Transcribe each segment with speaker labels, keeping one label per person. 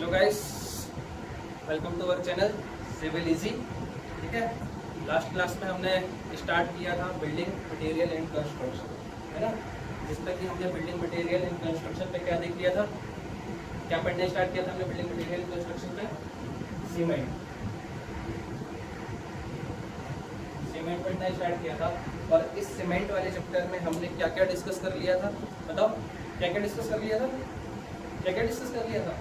Speaker 1: Hello guys, welcome to our channel civil easy. ठीक है, last class में हमने स्टार्ट किया था बिल्डिंग मटेरियल एंड कंस्ट्रक्शन, है ना, जिसमें कि हमने बिल्डिंग मटेरियल एंड कंस्ट्रक्शन पे क्या देख लिया था, क्या पढ़ने स्टार्ट किया था हमने बिल्डिंग मटेरियल एंड कंस्ट्रक्शन पे सीमेंट पढ़ना स्टार्ट किया था। और इस सीमेंट वाले चैप्टर में हमने क्या क्या डिस्कस कर लिया था, बताओ क्या क्या डिस्कस कर लिया था, क्या क्या डिस्कस कर लिया था।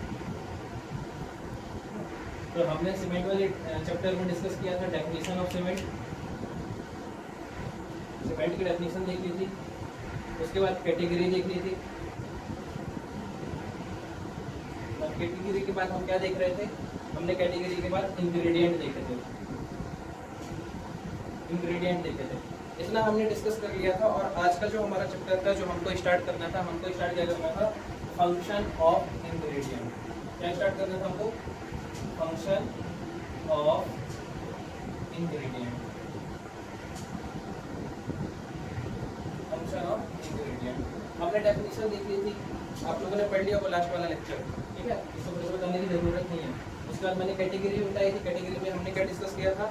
Speaker 1: तो हमने सीमेंट वाले चैप्टर में डिस्कस किया था डेफिनेशन ऑफ सीमेंट, सीमेंट की डेफिनेशन देख ली थी। उसके बाद कैटेगरी देख ली थी। और कैटेगरी के बाद हम क्या देख रहे थे, हमने कैटेगरी के बाद इंग्रेडिएंट देखे थे, इंग्रेडिएंट देखे थे। इतना हमने डिस्कस कर लिया था। और आज का जो हमारा चैप्टर था, जो हमको स्टार्ट करना था, हमको स्टार्ट क्या करना था, फंक्शन ऑफ इंग्रेडिएंट। क्या स्टार्ट करना था हमको, function of ingredient, function of ingredient. हमने डेफिनेशन देख ली थी, आप लोगों ने पढ़ लिया वो लास्ट वाला लेक्चर। ठीक है, इसको फिर बताने की जरूरत नहीं है। उसके बाद मैंने कैटेगरी बताई थी। कैटेगरी में हमने क्या डिस्कस किया था,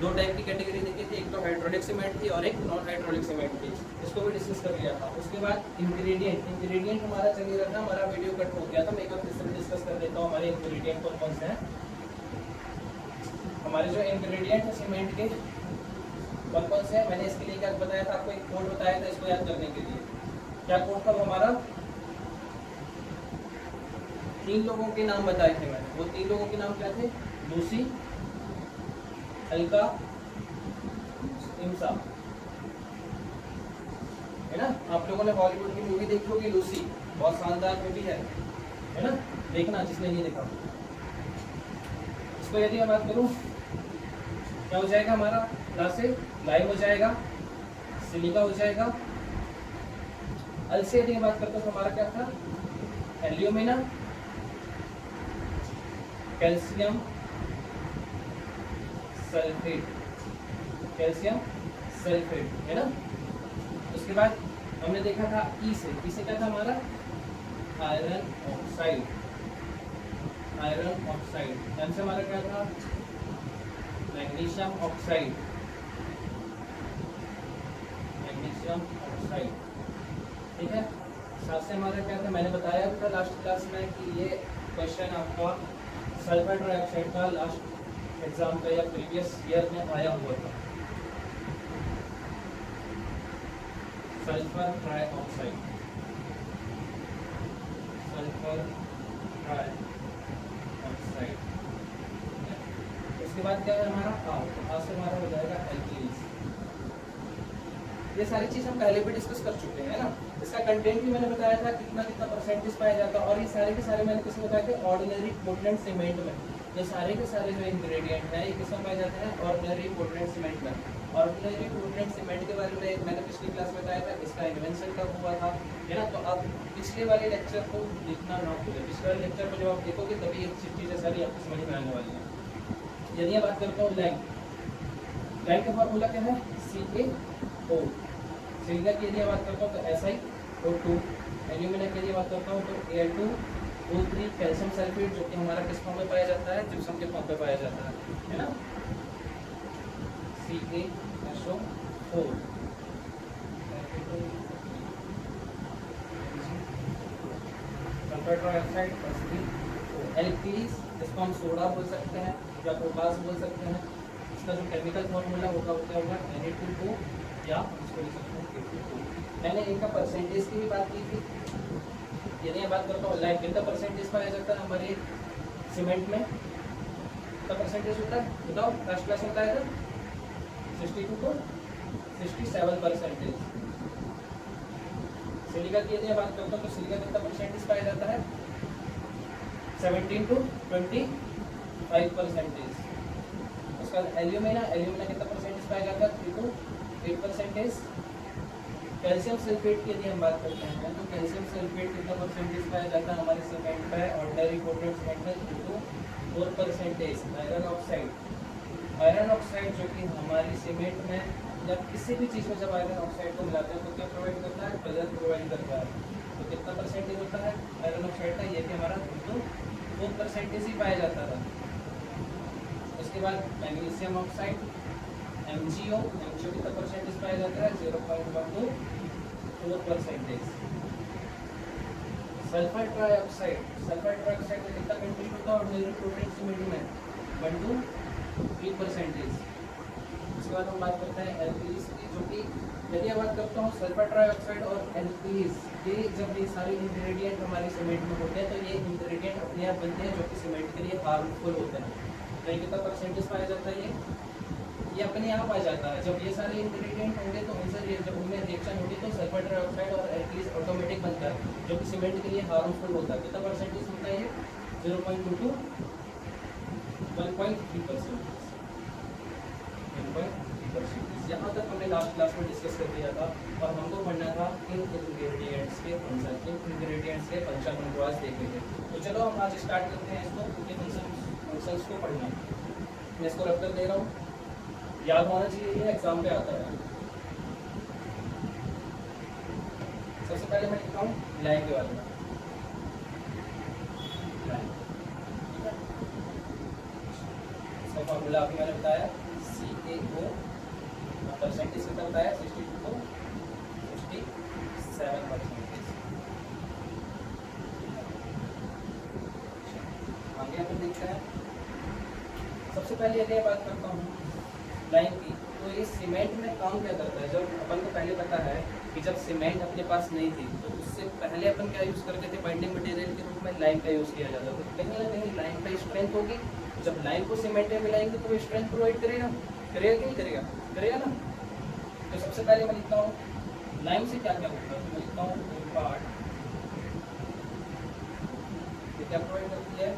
Speaker 1: दो टाइप की कैटेगरी देखी थी, एक तो हाइड्रोलिक सीमेंट थी और एक नॉन हाइड्रोलिक सीमेंट थी। इसको भी डिस्कस कर लिया था। उसके बाद इंग्रेडिएंट, इंग्रेडिएंट हमारा चल ही रहा था, हमारा वीडियो कट हो गया था। मैं एक बार फिर से डिस्कस कर देता हूँ हमारे इंग्रेडिएंट कौन कौन से हैं। हमारे जो इंग्रेडिएंट है सीमेंट के कौन कौन से हैं, मैंने इसके लिए क्या बताया था आपको, एक कोड बताया था इसको याद करने के लिए। क्या कोड था वो हमारा, 3 लोगों के नाम बताए थे मैंने। वो 3 लोगों के नाम क्या थे, लूसी, हल्का, इम्सा, है ना। आप लोगों ने बॉलीवुड की मूवी देखी होगी लूसी, बहुत शानदार मूवी है ना, देखना जिसने नहीं देखा। इसको यदि मैं बात करूं, क्या हो जाएगा हमारा, ला से लाइव हो जाएगा, सिलिका हो जाएगा। अल से यदि मैं बात करता हूं तो हमारा क्या था, alumina, calcium sulphate, calcium sulphate, है ना। उसके बाद हमने देखा था ई से क्या था हमारा, iron oxide, iron oxide. M से हमारा क्या था, मैग्नीशियम ऑक्साइड, मैग्नीशियम ऑक्साइड। ठीक है, साथ से हमारा क्या था, मैंने बताया था लास्ट क्लास में कि ये क्वेश्चन आपका सल्फर ट्राइऑक्साइड का लास्ट एग्जाम का या प्रीवियस ईयर में आया हुआ था। Sulphur trioxide, sulphur trioxide. उसके बाद क्या है हमारा आ से हमारा हो जाएगा एल्कीन्स। ये सारी चीज हम पहले भी डिस्कस कर चुके हैं, है ना। इसका कंटेंट भी मैंने बताया था, कितना कितना परसेंटेज पाया जाता है। और ये सारे के सारे मैंने किसमें बताए थे, ऑर्डिनरी पोर्टलैंड सीमेंट में। ये सारे के सारे जो इंग्रेडिएंट हैं ये किसमें पाए जाते हैं, ऑर्डिनरी पोर्टलैंड सीमेंट में। ऑर्डिनरी पोर्टलैंड सीमेंट के बारे में मैंने पिछली क्लास में बताया था, इसका इन्वेंशन कब हुआ था, है ना। तो आप पिछले वाले लेक्चर को देखना ना भूलें। पिछले वाले लेक्चर को जब आप देखोगे तभी ये चीज़ें सारी आपको समझ में आने वाली हैं। यदि मैं बात करता हूँ लैंग, लैंग का फॉर्मूला क्या है, CaO। सिलिका की यदि बात करता हूँ तो SiO2। एल्यूमिना की यदि बात करता हूँ तो Al2O3। कैल्शियम सल्फेट जो कि हमारा किस फॉर्म में पाया जाता है, जिप्सम के फॉर्म में पाया जाता है ना, CaSO4। सल्फर ट्राइऑक्साइड, एल्कीलीज, इसको हम सोडा बोल सकते हैं या प्रोपास बोल सकते हैं। इसका जो केमिकल फॉर्मूला होगा वो क्या होगा, Na2O या इसको लिख सकते हैं K2O। मैंने इनका परसेंटेज की भी बात की थी। यदि मैं बात करता हूँ लाइक कितना परसेंटेज पाया जाता है हमारे सीमेंट में, कितना परसेंटेज होता है बताओ, लास्ट क्लास में बताया था 62 to 67%। सिलिका की यदि मैं बात करता हूँ तो सिलिका कितना परसेंटेज पाया जाता है, 17 to 25%। उसका एल्यूमिना, एल्यूमिना कितना परसेंटेज पाया जाता है, 3 to 8%। कैल्शियम सल्फेट की यदि हम बात करते हैं तो कैल्शियम सल्फेट कितना परसेंटेज पाया जाता है हमारे सीमेंट पे, ऑर्डिनरी पोर्टलैंड सीमेंट में 2 to 4%। Iron oxide, iron oxide जो कि हमारी सीमेंट में या किसी भी चीज़ में जब आयरन ऑक्साइड को मिलाते हैं तो क्या प्रोवाइड करता है, कलर प्रोवाइड करता है। तो कितना परसेंटेज होता है आयरन ऑक्साइड का, ये भी हमारा 2 to वो परसेंटेज ही पाया जाता था। उसके बाद मैग्नीशियम ऑक्साइड MgO कितना परसेंटेज पाया जाता है 0.124%। सल्फर ट्राइऑक्साइड में कितना कंटेंट होता है ऑर्डिनरी प्रोटीन सीमेंट में 1-3%। उसके बाद हम बात करते हैं एल्कीज की, जो कि यदि मैं बात करता हूँ सल्फर ट्राइऑक्साइड और एल्कीज ये जब ये सारे इंग्रेडिएंट हमारे सीमेंट में होते हैं तो ये इंग्रेडिएंट अपने आप बनते हैं जो कि सीमेंट के लिए हार्मफुल होते हैं। तो ये कितना परसेंटेज पाया जाता है ये अपने आप आ जाता है। जब ये सारे इंग्रेडिएंट होंगे तो उनसे जब उनमें रिएक्शन होगी तो सल्फर डाइऑक्साइड और एल्कीज ऑटोमेटिक बनता है जो कि सीमेंट के लिए हार्मफुल होता है। कितना परसेंटेज होता है ये 0.2 to 1.3%। यहाँ तक हमने लास्ट क्लास में डिस्कस कर दिया था और हमको पढ़ना था इन इंग्रेडिएंट्स के फंक्शन हमको आज देखे थे। तो चलो हम आज स्टार्ट करते हैं इसको, क्योंकि फंक्शंस को पढ़ना। मैं इसको रख कर दे रहा हूँ, याद होना चाहिए, ये एग्जाम पे आता है। सबसे पहले मैं लिखता हूँ लाइन के बारे में। इसका फॉर्मूला अभी मैंने बताया CaO, परसेंटेज कितना बताया 62 को 67%। आगे अपन देखते हैं। सबसे पहले यदि बात करता हूँ लाइन की, तो ये सीमेंट में काम क्या करता है। जब अपन को पहले पता है कि जब सीमेंट अपने पास नहीं थी तो उससे पहले अपन क्या यूज़ करते थे, बाइंडिंग मटेरियल के रूप में लाइम का यूज़ किया जाता था। कहीं ना कहीं लाइम का स्ट्रेंथ होगी, जब लाइम को सीमेंट में मिलाएंगे तो वो स्ट्रेंथ प्रोवाइड करेगा कि नहीं करेगा, करेगा ना। तो सबसे पहले मैं लिखता हूँ लाइम से क्या क्या होता है। मैं लिखता हूँ पार्ट ये क्या प्रोवाइड करती है,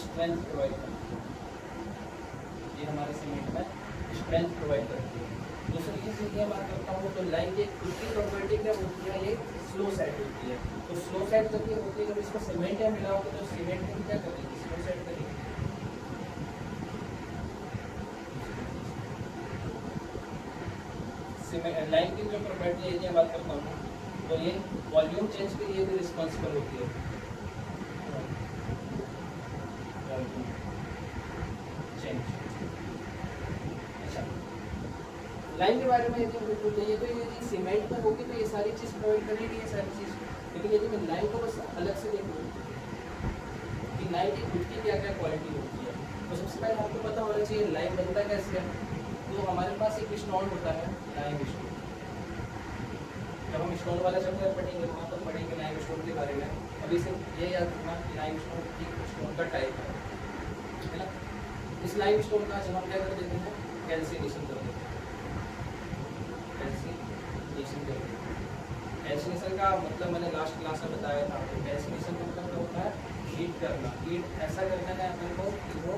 Speaker 1: स्ट्रेंथ प्रोवाइड करती है। ये हमारे सीमेंट में स्ट्रेंथ प्रोवाइड करती है। दूसरी चीज़ यदि मैं बात करता हूँ तो लाइन की खुद की प्रॉपर्टी क्या होती है, ये स्लो सेट होती है। तो स्लो सेट जब ये होती है, जब इसको सीमेंट में मिलाओगे तो सीमेंट में क्या करेगी, स्लो सेट करेगी। लाइन की जो प्रॉपर्टी है यदि मैं बात करता हूँ तो ये वॉल्यूम चेंज के लिए भी रिस्पॉन्सिबल होती है। लाइन के बारे में यदि मुझे पूछ चाहिए तो यदि सीमेंट में होगी तो ये सारी चीज़ प्रोवाइड करेगी, ये सारी चीज़। लेकिन यदि मैं लाइन को बस अलग से देखूँ कि लाइन की खुद की क्या क्या क्वालिटी होती है, तो सबसे पहले आपको पता होना चाहिए लाइन बनता कैसे है। तो हमारे पास एक स्टोन होता है लाइम स्टोन। जब हम स्टोन वाला चैप्टर पढ़ेंगे वहाँ पर पढ़ेंगे लाइम स्टोन के बारे में। अभी सिर्फ ये याद रखना कि लाइम स्टोन एक स्टोन का टाइप है ना। इस लाइम स्टोन का जब हम क्या कर देते हैं, कैल्सिनेशन कर देते हैं। कैल्सिनेशन का मतलब मैंने लास्ट क्लास में बताया था। तो कैल्सिनेशन का मतलब क्या होता है, हीट करना। हीट ऐसा करना है अपन को कि वो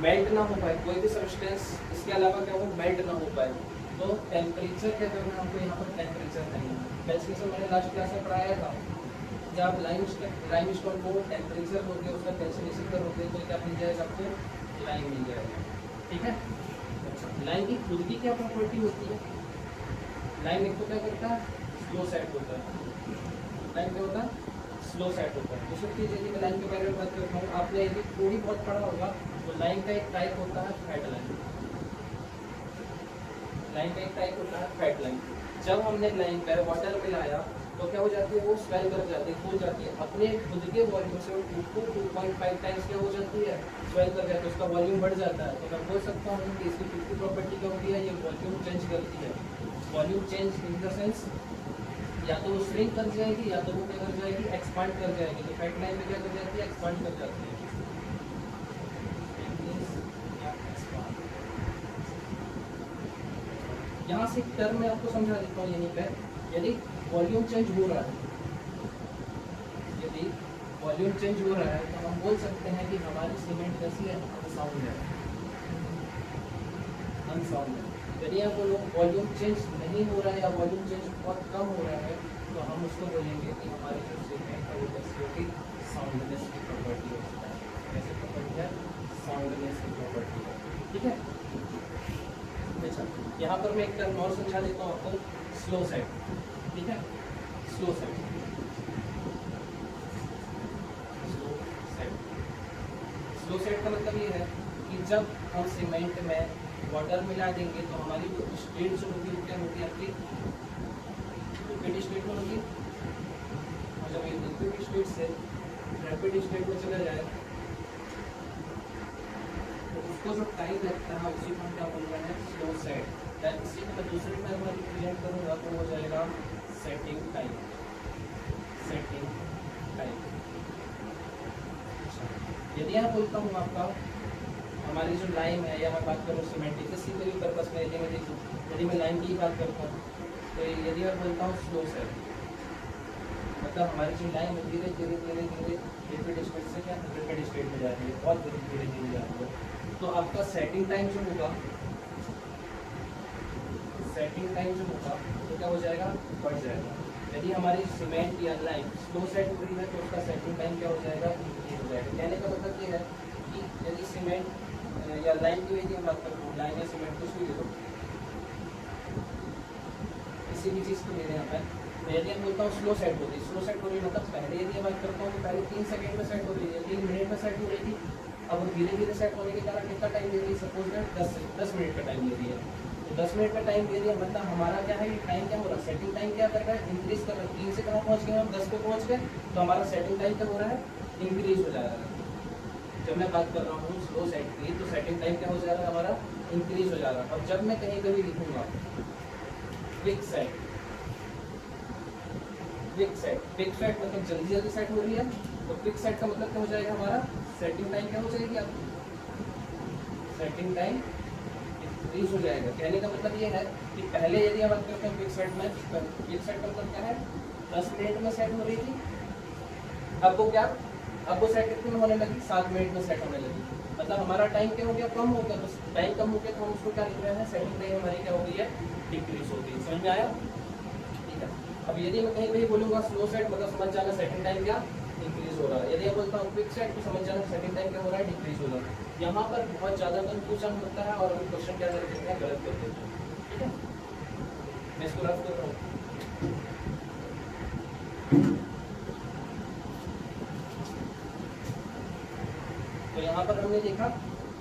Speaker 1: मेल्ट ना हो पाए, कोई भी सब्सटेंस इसके अलावा क्या वो मेल्ट ना हो पाए। तो टेम्परेचर क्या करना है हमको, यहाँ पर टेम्परेचर नहीं है। कैल्सिनेशन मैंने लास्ट क्लास में पढ़ाया था। जब आप लाइम स्टोन को टेम्परेचर होते हैं उसका कैल्सिनेशन करोगे तो क्या मिल जाएगा आपको, लाइम मिल जाएगा। ठीक है। लाइम की खुद की क्या प्रॉपर्टी होती है, लाइम एक तो क्या करता है, स्लो सेट होता है। लाइम क्या होता है, स्लो सेट होता है। दूसरी चीज़ यदि मैं लाइम के बारे में बात करता हूँ, आपने यदि थोड़ी बहुत पढ़ा होगा तो लाइम का एक टाइप होता है फैट लाइम। लाइम का एक टाइप होता है फैट लाइम। जब हमने लाइम पर वाटर मिलाया तो क्या हो जाती है, वो स्वेल कर जाती है, फूल जाती है। अपने खुद के वॉल्यूम से 2.5 टाइम्स क्या हो जाती है, स्वेल कर जाती है, उसका वॉल्यूम बढ़ जाता है। तो मैं बोल सकता हूँ कि इसकी फिफ्टी प्रॉपर्टी क्या होती है, ये वॉल्यूम चेंज करती है। Volume change in the sense या तो वो श्रिंक कर जाएगी या तो वो क्या कर जाएगी, एक्सपांड कर जाएगी। तो फैट लाइन में क्या कर जाती है, एक्सपांड कर जाती है। यहाँ से टर्म में आपको समझा देता हूँ यहीं पर। यदि वॉल्यूम चेंज हो रहा है, यदि वॉल्यूम चेंज हो रहा है तो हम बोल सकते हैं कि हमारी सीमेंट कैसी है, अनसाउंड है। अनसाउंड है। यदि आप बोलो वॉल्यूम चेंज नहीं हो रहा है या वॉल्यूम चेंज बहुत कम हो रहा है तो हम उसको बोलेंगे कि हमारी जो सीमेंट है वो कैसी होगी, साउंडनेस की प्रॉपर्टी होती है। कैसे प्रॉपर्टी है, साउंडनेस की प्रॉपर्टी है। ठीक है। अच्छा, यहाँ पर मैं एक टर्म और समझा देता हूँ आपको, स्लो सेट। ठीक है, स्लो सेट। स्लो सेट का मतलब ये है कि जब हम सीमेंट में वाटर मिला देंगे तो हमारी जो स्टेट जो होगी वो क्या होगी आपकी लिक्विड स्टेट में होगी, और जब ये लिक्विड स्टेट से रैपिड स्टेट में चला जाए तो उसको जो टाइम लगता है उसी को हम क्या बोल रहे हैं स्लो सेट। इसी को दूसरे में मैं रिप्रेजेंट करूँगा तो हो जाएगा सेटिंग टाइम, सेटिंग टाइम। यदि यहाँ बोलता हूँ आपका हमारी जो लाइन है, या मैं बात करूँ सीमेंट किसी भी पर्पस में, यदि मैं देखूँ, यदि मैं लाइन की बात करता हूँ तो यदि मैं बोलता हूँ स्लो सेट, मतलब हमारी जो लाइन है धीरे धीरे धीरे धीरे लिक्विड स्टेट से क्या रैपिड स्टेट में जा रही है, बहुत धीरे धीरे धीरे जा रही है, तो आपका सेटिंग टाइम जो होगा, सेटिंग टाइम जो होगा तो क्या हो जाएगा, बढ़ जाएगा। यदि हमारी सीमेंट या लाइन स्लो सेट हो रही है तो उसका सेटिंग टाइम क्या हो जाएगा, इंक्रीज हो जाएगा। कहने का मतलब ये है कि यदि सीमेंट या लाइन की यदि हम बात करते हैं, लाइन या सीमेंट कुछ भी ले लो, किसी भी चीज़ को ले रहे हैं यहाँ पर, तो यदि हम बोलता हूँ स्लो सेट हो रही है, स्लो सेट हो रही है मतलब पहले यदि मैं बात करता हूँ तो पहले 3 सेकंड में सेट हो रही है, 3 मिनट में सेट हो रही थी, अब धीरे धीरे सेट होने के कारण कितना टाइम ले रही है, सपोज में 10 मिनट का टाइम ले रही है, तो 10 मिनट का टाइम ले रही है, मतलब हमारा क्या है, टाइम क्या हो रहा है, सेटिंग टाइम क्या कर रहा है, इंक्रीज कर रहा है। 3 से कहाँ पहुँच गए हम, 10 पे पहुँच गए, तो हमारा सेटिंग टाइम क्या हो रहा है, इंक्रीज हो जा रहा है। जब मैं बात कर रहा हूँ स्लो सेट की तो सेटिंग टाइम क्या हो जा रहा है, हमारा इंक्रीज हो जा रहा है। और जब मैं कहीं कभी लिखूंगा quick set, quick set, quick set मतलब जल्दी जल्दी सेट हो रही है, तो क्विक सेट का मतलब क्या हो जाएगा, हमारा सेटिंग टाइम क्या हो जाएगी, आपकी सेटिंग टाइम इंक्रीज हो जाएगा। कहने का मतलब ये है कि पहले यदि हम बात करते हैं क्विक सेट में, क्विक सेट का मतलब क्या है, 10 मिनट में सेट हो रही थी, अब वो क्या, अब वो सेट कितने में होने लगी, 7 मिनट में सेट होने लगी, मतलब हमारा टाइम क्या हो गया, कम हो गया। तो टाइम कम हो गया तो हम उसको क्या लिख रहे हैं, सेटिंग टाइम हमारी क्या हो गई है, डिक्रीज हो गई। समझ में आया, ठीक है। अब यदि मैं कहीं कहीं बोलूँगा स्लो सेट मतलब समझ जाना सेटिंग टाइम क्या इंक्रीज हो रहा है, यदि मैं बोलता हूँ क्विक सेट तो समझ जाना सेटिंग टाइम क्या हो रहा है, डिक्रीज हो रहा है। यहाँ पर बहुत ज़्यादा कंफ्यूजन होता है और क्वेश्चन क्या कर देते हैं, गलत कर देते हैं, ठीक है। मैं इसको रफ कर रहा हूँ। तो यहाँ पर हमने देखा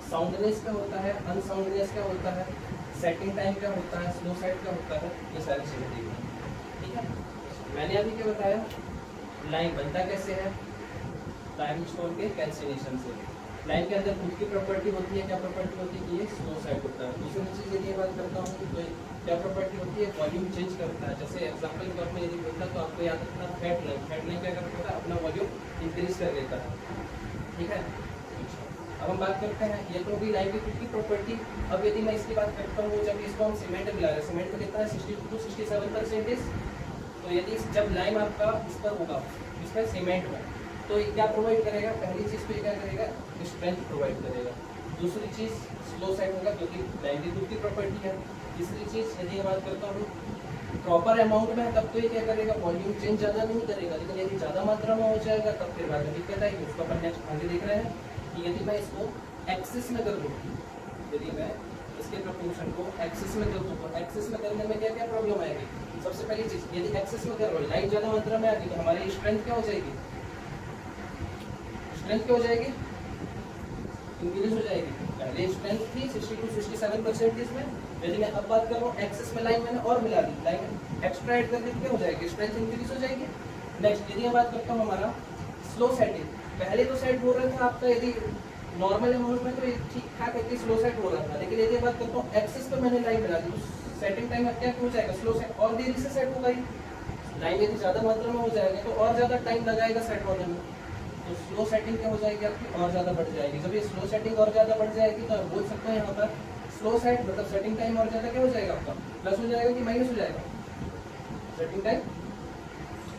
Speaker 1: साउंडनेस क्या होता है, अनसाउंडनेस क्या होता है, सेटिंग टाइम क्या होता है, स्लो सेट क्या होता है, ये सारी चीज़ें देखी, ठीक है। मैंने अभी क्या बताया, लाइन बनता कैसे है, लाइमस्टोन के कैल्सिनेशन से। लाइन के अंदर खुद की प्रॉपर्टी होती है, क्या प्रॉपर्टी होती है कि ये स्लो सेट होता है। दूसरी चीज़ यदि बात करता हूँ तो क्या प्रॉपर्टी होती है, वॉल्यूम चेंज करता है। जैसे एग्जाम्पल के तौर में यदि बोलता तो आपको याद रखना फैट लाइन, फैट लाइन क्या करता है, अपना वॉल्यूम इंक्रीज कर देता है, ठीक है। अब हम बात करते हैं, ये तो होगी लाइन की खुद की प्रॉपर्टी। अब यदि मैं इसकी बात करता हूँ, जब इसको हम सीमेंट मिला रहे हैं, सीमेंट में कितना है 62 to 67%, तो यदि जब लाइन आपका इस पर होगा, इस पर सीमेंट में, तो ये क्या प्रोवाइड करेगा, पहली चीज़ तो ये क्या करेगा, स्ट्रेंथ प्रोवाइड करेगा। दूसरी चीज़ स्लो साइड होगा क्योंकि लाइन की खुद की प्रॉपर्टी है। तीसरी चीज़ यदि मैं बात करता हूँ प्रॉपर अमाउंट में, तब तो ये क्या करेगा, वॉल्यूम चेंज ज़्यादा नहीं करेगा, लेकिन यदि ज़्यादा मात्रा में हो जाएगा तब फिर बाद में दिक्कत आएगी। उसको अपन नेक्स्ट आगे देख रहे हैं कि यदि मैं इसको एक्सिस में कर दूँ, यदि मैं इसके प्रपोर्शन को एक्सिस में कर दूँ तो एक्सिस में करने में क्या क्या प्रॉब्लम आएगी। सबसे पहली चीज़, यदि एक्सिस में कर रहा हूँ, लाइन ज़्यादा मात्रा में आएगी तो हमारी स्ट्रेंथ क्या हो जाएगी, स्ट्रेंथ क्या हो जाएगी, इंक्रीज हो जाएगी। पहले स्ट्रेंथ थी 62 to 67% इसमें, यदि मैं अब बात कर रहा हूँ एक्सिस में, लाइन मैंने और मिला दी, लाइन एक्स्ट्रा ऐड कर दी, क्या हो जाएगी, स्ट्रेंथ इंक्रीज हो जाएगी। नेक्स्ट यदि मैं बात करता हूँ हमारा स्लो सेटिंग, पहले तो सेट हो रहा था आपका, यदि नॉर्मल अमाउंट में तो ठीक ठाक है, स्लो सेट हो रहा था, लेकिन यदि बात करता हूँ एक्सिस पे मैंने लाइन मिला दी, सेटिंग टाइम अब क्या हो जाएगा, स्लो सेट और देरी से सेट होगा ही। लाइन यदि ज़्यादा मात्रा में हो जाएगा तो और ज़्यादा टाइम लगाएगा सेट होने में, तो स्लो सेटिंग क्या हो जाएगी आपकी, और ज़्यादा बढ़ जाएगी। जब ये स्लो सेटिंग और ज़्यादा बढ़ जाएगी तो आप बोल सकते हैं यहाँ पर स्लो सेट मतलब सेटिंग टाइम और ज़्यादा क्या हो जाएगा आपका, प्लस हो जाएगा कि माइनस हो जाएगा, सेटिंग टाइम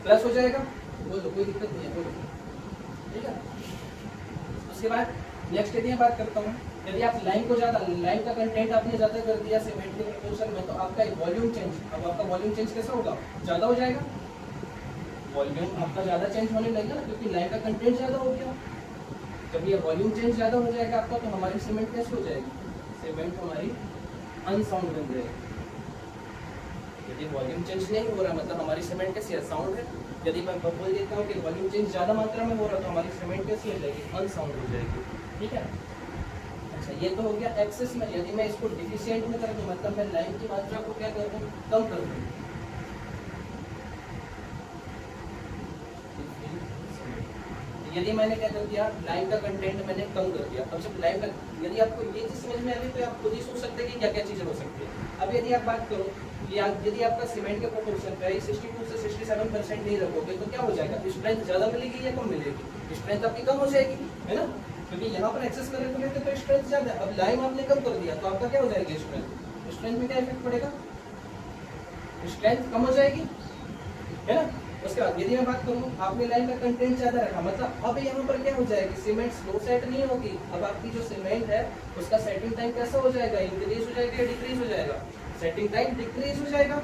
Speaker 1: प्लस हो जाएगा, बोलो कोई दिक्कत नहीं है, बोलो, ठीक है। उसके बाद नेक्स्ट यदि मैं बात करता हूँ, यदि आप लाइन को ज़्यादा, लाइन का कंटेंट आपने ज़्यादा कर दिया सीमेंट के प्रपोर्शन में, तो आपका वॉल्यूम चेंज, अब आपका वॉल्यूम चेंज कैसा होगा, ज़्यादा हो जाएगा, वॉल्यूम आपका ज़्यादा चेंज होने लगेगा ना, क्योंकि लाइन का कंटेंट ज़्यादा हो गया। जब ये वॉल्यूम चेंज ज़्यादा हो जाएगा आपका, तो हमारी सीमेंट कैसे हो जाएगी, सीमेंट हमारी अनसाउंड बन जाएगी। यदि वॉल्यूम चेंज नहीं हो रहा मतलब हमारी सीमेंट कैसी है, साउंड है। यदि मैं बोल देता हूँ कि वॉल्यूम चेंज ज़्यादा मात्रा में हो रहा है तो हमारी सीमेंट कैसी हो जाएगी, अनसाउंड हो जाएगी। ठीक है, अच्छा ये तो हो गया एक्सेस में। यदि मैं इसको डिफिशिएंट में कर दूँ, मतलब मैं लाइम की मात्रा को क्या कर दूँ, कम कर दूँ। यदि मैंने क्या कर दिया, लाइम का कंटेंट मैंने कम कर दिया। अब जब लाइम का, यदि आपको ये चीज़ समझ में आ रही है तो आप खुद ही सोच सकते हैं कि क्या क्या चीज़ें हो सकती है। अब यदि आप बात करो कि यदि आपका सीमेंट के प्रोपोर्शन पे 62 से 67% नहीं रखोगे तो क्या हो जाएगा, स्ट्रेंथ ज़्यादा मिलेगी या कम मिलेगी, स्ट्रेंथ आपकी कम हो जाएगी, है ना, क्योंकि यहाँ पर एक्सेस में रखोगे तो स्ट्रेंथ ज़्यादा। अब लाइम आपने कम कर दिया तो आपका क्या हो जाएगी, स्ट्रेंथ। स्ट्रेंथ में क्या इफेक्ट पड़ेगा, स्ट्रेंथ कम हो जाएगी, है ना। उसके बाद यदि मैं बात करूँ, आपने लाइन का कंटेंट ज्यादा रखा, मतलब अब यहाँ पर क्या हो जाएगी, सीमेंट स्लो सेट नहीं होगी। अब आपकी जो सीमेंट है उसका सेटिंग टाइम कैसा हो जाएगा, इंक्रीज हो जाएगा या डिक्रीज हो जाएगा, सेटिंग टाइम डिक्रीज हो जाएगा।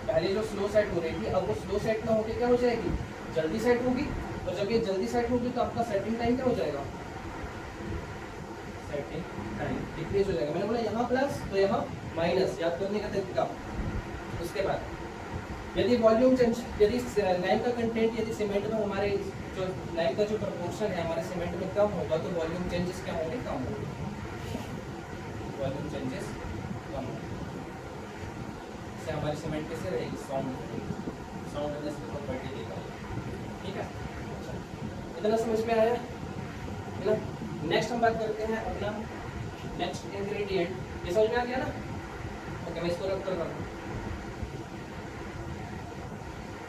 Speaker 1: पहले जो स्लो सेट हो रही थी अब वो स्लो सेट ना होकर क्या हो जाएगी, जल्दी सेट होगी। और जब ये जल्दी सेट होगी तो आपका सेटिंग टाइम क्या हो जाएगा, सेटिंग टाइम डिक्रीज हो जाएगा। मैंने बोला यहाँ प्लस तो यहाँ माइनस, याद करने का तरीका। उसके बाद यदि वॉल्यूम चेंज, यदि लाइम का कंटेंट यदि सीमेंट में हमारे जो लाइम का जो प्रोपोर्शन है हमारे सीमेंट में कम होगा तो वॉल्यूम चेंजेस क्या होंगे, कम होंगे। वॉल्यूम चेंजेस कम होंगे, इससे हमारी सीमेंट कैसे रहेगी, साउंडनेस की प्रॉपर्टी देगा। ठीक है, इतना समझ में आया है ना। नेक्स्ट हम बात करते हैं अपना नेक्स्ट इंग्रेडिएंट, ये समझ में आ गया ना। ओके, मैं इसको रब कर रहा हूँ।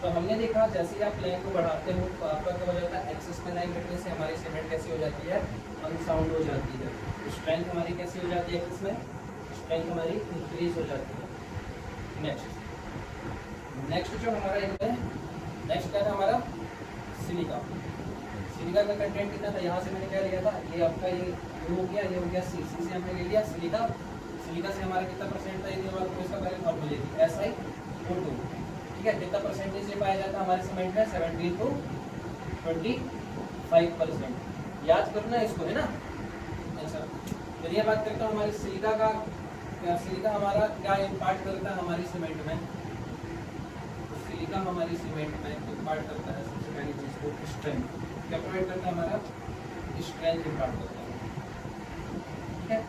Speaker 1: तो हमने देखा जैसे ही आप लाइन को बढ़ाते हो तो आपका क्या हो जाता है, एक्सेस में लाइन बढ़ने से हमारी सीमेंट कैसी हो जाती है, अनसाउंड हो जाती है। स्ट्रेंथ हमारी कैसी हो जाती है, एक्सेस में स्ट्रेंथ हमारी इंक्रीज हो जाती है। नेक्स्ट जो हमारा है, नेक्स्ट क्या था हमारा, सिलिका। सिलिका का कंटेंट कितना था, यहाँ से मैंने क्या लिया था, ये आपका ये हो गया, ये हो गया सी से हमने ले लिया सिलिका। सिलिका से हमारा कितना परसेंट था, ये आपको इसका पहले फॉर्मूले थी SiO2। ठीक है, कितना परसेंटेज से पाया जाता है हमारे सीमेंट में, 70 to 25%। याद करना इसको, है ना। अच्छा, चलिए बात करता हूँ हमारी सिलिका का, सिलिका हमारा क्या इम्पार्ट करता है हमारी सीमेंट में। तो सिलिका हमारी सीमेंट में इम्पार्ट करता है सबसे पहली चीज को स्ट्रेंथ। क्या प्रोवाइड करता है, हमारा स्ट्रेंथ इम्पार्ट करता है। ठीक है,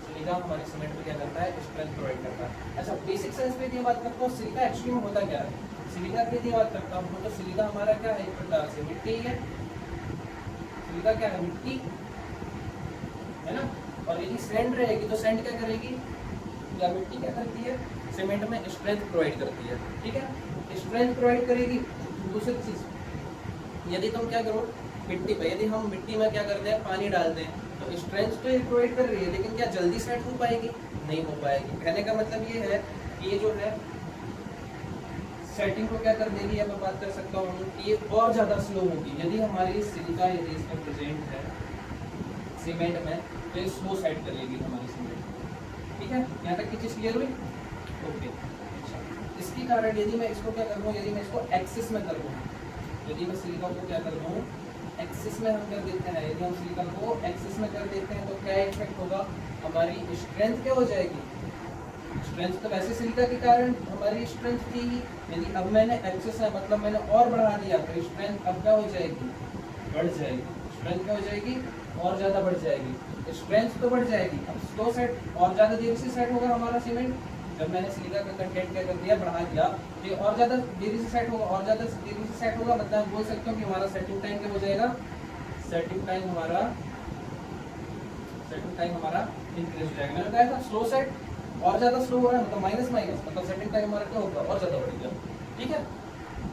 Speaker 1: सिलिका हमारी सीमेंट में क्या करता है, स्ट्रेंथ प्रोवाइड करता है। अच्छा, बेसिक साइंस पे बात करता हूँ, सिलिका एक्चुअली में होता क्या है। सिलिका की बात करता हूँ तो सिलिका हमारा क्या है, एक प्रकार से मिट्टी है। सिलिका क्या है, मिट्टी है ना। और यदि सैंड रहेगी तो सैंड क्या करेगी, या मिट्टी क्या करती है, सीमेंट में स्ट्रेंथ प्रोवाइड करती है। ठीक है, स्ट्रेंथ प्रोवाइड करेगी। दूसरी चीज, यदि तुम क्या करो मिट्टी पे, यदि हम मिट्टी में क्या करते हैं, पानी डालते हैं तो स्ट्रेंथ तो ये प्रोवाइड कर रही है, लेकिन क्या जल्दी सेट हो पाएगी, नहीं हो पाएगी। कहने का मतलब ये है कि ये जो है सेटिंग को क्या कर देगी, अब मैं बात कर सकता हूँ कि ये और ज़्यादा स्लो होगी। यदि हमारी सिलिका यदि इसमें प्रेजेंट है सीमेंट में तो ये स्लो सेट करेगी हमारी सीमेंट। ठीक है, यहाँ तक की चीज़ क्लियर हुई। ओके, इसके कारण यदि मैं इसको क्या कर दूँ, यदि मैं इसको एक्सिस में कर दूँ, यदि मैं सिलिका को क्या कर दूँ, एक्सिस में हम कर देते हैं। यदि हम सिलिका को एक्सिस में कर देते हैं तो क्या इफेक्ट होगा, हमारी स्ट्रेंथ क्या हो जाएगी, स्ट्रेंथ तो वैसे सिलिका के कारण हमारी स्ट्रेंथ थी ही। यदि अब मैंने एक्सेस है मतलब मैंने और बढ़ा दिया तो स्ट्रेंथ अब क्या हो जाएगी, बढ़ जाएगी। स्ट्रेंथ क्या हो जाएगी, और ज़्यादा बढ़ जाएगी। स्ट्रेंथ तो बढ़ जाएगी, अब स्लो सेट और ज़्यादा देर से सेट होगा हमारा सीमेंट। जब मैंने सिलिका का कंटेंट क्या कर दिया, बढ़ा दिया, तो ये और ज़्यादा देरी से सेट होगा, और ज़्यादा देरी से सेट होगा। मतलब बोल सकते हो कि हमारा सेटिंग टाइम क्या हो जाएगा, सेटिंग टाइम हमारा इंक्रीज हो जाएगा। मैंने बताया था स्लो सेट और ज़्यादा स्लो हो रहा है मतलब माइनस माइनस, मतलब सेटिंग टाइम हमारा क्या होगा, और ज़्यादा बढ़ेगा। ठीक है,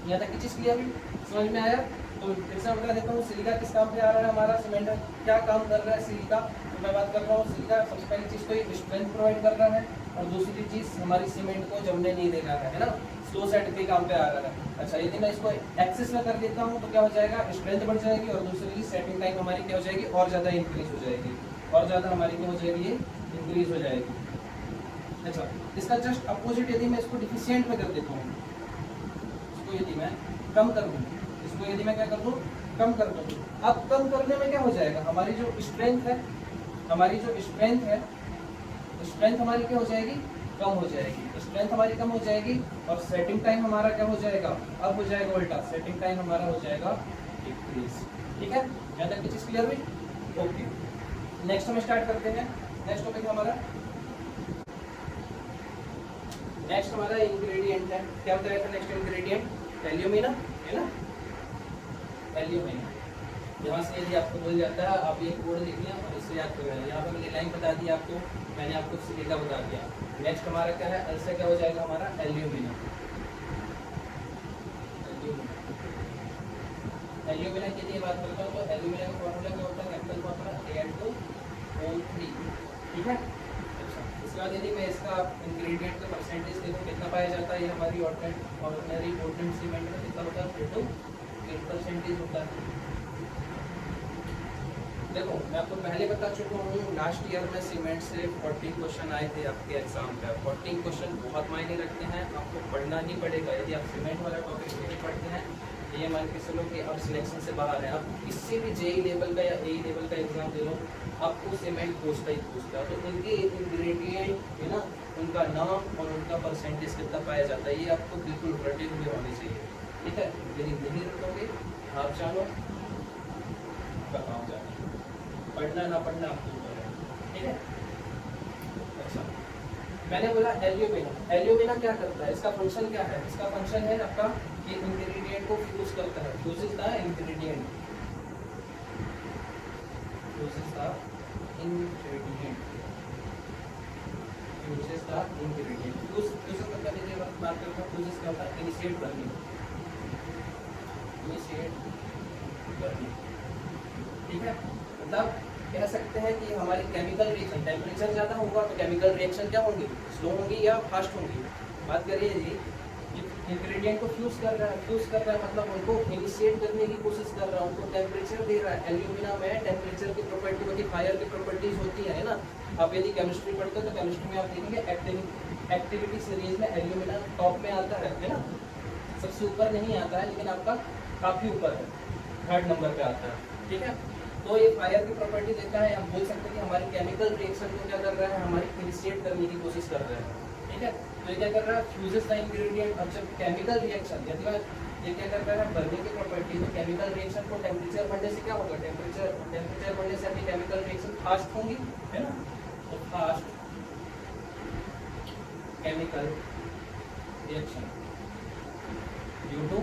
Speaker 1: यहाँ तक की चीज़ क्लियर हुई, समझ में आया। तो फिर से बता देता हूँ सिलिका किस काम पे आ रहा है, हमारा सीमेंट क्या काम कर रहा है सिलिका। तो मैं बात कर रहा हूँ सिलिका सबसे पहली चीज़ तो ये स्ट्रेंथ प्रोवाइड कर रहा है, और दूसरी चीज़ हमारी सीमेंट को जमने नहीं देगा, है ना, स्लो सेट के काम पे आ रहा है। अच्छा, यदि मैं इसको एक्सिस में कर देता हूँ तो क्या हो जाएगा, स्ट्रेंथ बढ़ जाएगी, और दूसरी चीज़ सेटिंग टाइम हमारी क्या हो जाएगी, और ज़्यादा इंक्रीज हो जाएगी, और ज़्यादा हमारी क्या हो जाएगी, ये इंक्रीज हो जाएगी। अच्छा, इसका जस्ट अपोजिट यदि मैं इसको डिफिशिएंट में कर देता हूँ, इसको यदि मैं कम कर दूँ, इसको यदि मैं क्या कर दूँ, कम कर दूँ, अब कम करने में क्या हो जाएगा, हमारी जो स्ट्रेंथ है, स्ट्रेंथ हमारी क्या हो जाएगी, कम हो जाएगी। स्ट्रेंथ हमारी कम हो जाएगी और सेटिंग टाइम हमारा क्या हो जाएगा, अब हो जाएगा उल्टा, सेटिंग टाइम हमारा हो जाएगा डिक्रीज। ठीक है, यहाँ तक की चीज क्लियर हुई? ओके, नेक्स्ट हम स्टार्ट करते हैं। नेक्स्ट टॉपिक हमारा इंग्रेडिएंट है। क्या बताया था नेक्स्ट इंग्रेडिएंट? एल्यूमिना, है ना, एल्यूमिना। यहाँ से यदि आपको बोल जाता है आप ये कोड लिख लिया और इससे याद कर रहे हैं, यहाँ पर मैंने लाइन बता दी आपको, मैंने आपको सीधा बता दिया। नेक्स्ट हमारा क्या है, ऐसे क्या हो जाएगा हमारा एल्यूमिना। एल्यूमिना की यदि बात करता हूँ तो एल्यूमिना का फॉर्मूला क्या होता है, कैपिटल फॉर्मूला Al2O3। ठीक है, अच्छा इसके बाद यदि मैं इसका इंग्रेडिएंट का परसेंटेज देखूँ कितना पाया जाता है, ये हमारी ऑर्डिनरी पोर्टलैंड सीमेंट में कितना होता है, 8% होता है। देखो मैं आपको पहले बता चुका हूँ, लास्ट ईयर में सीमेंट से 40 क्वेश्चन आए थे आपके एग्जाम पे। 40 क्वेश्चन बहुत मायने रखते हैं, आपको पढ़ना ही पड़ेगा। यदि आप सीमेंट वाला टॉपिक नहीं पढ़ते हैं, ये मान के चलो कि आप सिलेक्शन से बाहर हैं, आप किसी भी जेई लेवल का या ए लेवल का एग्जाम दे लो, आपको सीमेंट पूछता ही पूछता है। तो इनके इंग्रेडिएंट है ना, उनका नाम और उनका परसेंटेज कितना पाया जाता है, ये आपको बिल्कुल रटे हुए होने चाहिए। ठीक है, यदि नहीं रखोगे आप जानो बताओ जानो, पढ़ना ना पढ़ना आपको ऊपर है। ठीक है, अच्छा मैंने बोला एल्यूमिना। एल्यूमिना क्या करता है, इसका फंक्शन क्या है? इसका फंक्शन है आपका कि इंग्रेडिएंट को फ्यूज करता है। Fuses the ingredient, fuses the ingredient, fuses the ingredient. Fuse मतलब यदि बात करते हैं फ्यूजेस क्या होता है, इनिशिएट करनी, इनिशिएट करनी। ठीक है, मतलब कह सकते हैं कि हमारी केमिकल रिएक्शन, टेम्परेचर ज़्यादा होगा तो केमिकल रिएक्शन क्या होंगी, स्लो होंगी या फास्ट होंगी। बात करिए जी, इंग्रेडिएंट को फ्यूज कर रहा है, फ्यूज कर रहा है मतलब उनको इनिशिएट करने की कोशिश कर रहा है, उनको टेम्परेचर दे रहा है। एल्यूमिना में टेम्परेचर की प्रॉपर्टी होती है, फायर की प्रॉपर्टीज होती है ना। आप यदि केमिस्ट्री पढ़ते हो तो केमिस्ट्री में आप देखेंगे एक्टिविटी सीरीज में एल्यूमिना टॉप में आता है ना, सबसे ऊपर नहीं आता है लेकिन आपका काफ़ी ऊपर है, 3rd नंबर पे आता है। ठीक है, तो ये फायर की प्रॉपर्टी देता है। हम बोल सकते हैं कि हमारी केमिकल रिएक्शन को क्या कर रहा है, हमारी इनिशिएट करने की कोशिश कर रहा है। ठीक है, तो ये क्या कर रहा है, फ्यूजेस द इंग्रेडिएंट। अब जब केमिकल रिएक्शन यदि ये क्या कर रहा है, बढ़ने की प्रॉपर्टी, तो केमिकल रिएक्शन को टेम्परेचर बढ़ने से क्या होगा, टेम्परेचर बढ़ने से अपनी केमिकल रिएक्शन फास्ट होंगी, है ना। तो fast chemical reaction due to